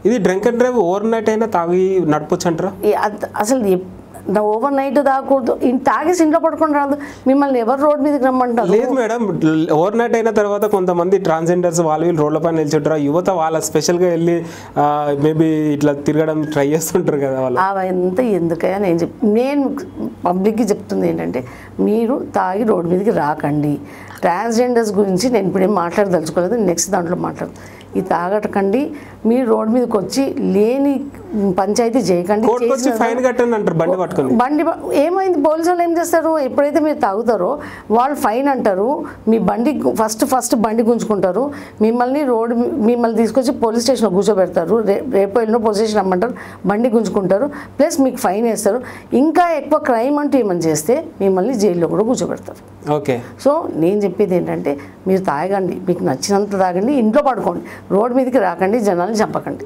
ఇది drink and drive over night అయినా తాగి నడపొచ్చు అంటారా? అసలు ఓవర్ నైట్ తాగకూడదు, తాగేసి ఇంట్లో పడుకొని రాదు. మిమ్మల్ని ఎవరు రోడ్ మీదకి రమ్మంటారు? లేదు మేడం, ఓవర్ నైట్ అయిన తర్వాత కొంతమంది ట్రాన్స్జెండర్స్ వీళ్ళు రోడ్ల పైన నిల్చుంటారు, యువత వాళ్ళ స్పెషల్గా వెళ్ళి మేబీ ఇట్లా తిరగడం ట్రై చేస్తుంటారు కదా వాళ్ళు. అవంతా ఎందుకయ్యా నేను పబ్లిక్కి చెప్తుంది ఏంటంటే, మీరు తాగి రోడ్ మీదకి రాకండి. ట్రాన్స్జెండర్స్ గురించి నేను ఇప్పుడేం మాట్లాడదలుచుకోలేదు, నెక్స్ట్ దాంట్లో మాట్లాడదు. ఈ తాగటకండి, మీరు రోడ్ మీదకి వచ్చి లేని పంచాయతీ చేయకండి. ఫైన్ కట్టండి అంటారు బండి పట్టుకొని. ఏమైంది, పోలీసు వాళ్ళు ఏం చేస్తారు, ఎప్పుడైతే మీరు తాగుతారో వాళ్ళు ఫైన్ అంటారు, మీ బండి ఫస్ట్ బండి గుంజుకుంటారు, మిమ్మల్ని తీసుకొచ్చి పోలీస్ స్టేషన్లో కూర్చోబెడతారు, రేపు ఎన్నో పోలీస్ స్టేషన్ రమ్మంటారు, బండి గుంజుకుంటారు, ప్లస్ మీకు ఫైన్ వేస్తారు. ఇంకా ఎక్కువ క్రైమ్ అంటూ ఏమని చేస్తే మిమ్మల్ని జైల్లో కూడా కూర్చోబెడతారు. ఓకే. సో నేను చెప్పేది ఏంటంటే, మీరు తాగండి, మీకు నచ్చినంత తాగండి, ఇంట్లో పడుకోండి, రోడ్ మీదకి రాకండి, జనాల్ని చంపకండి.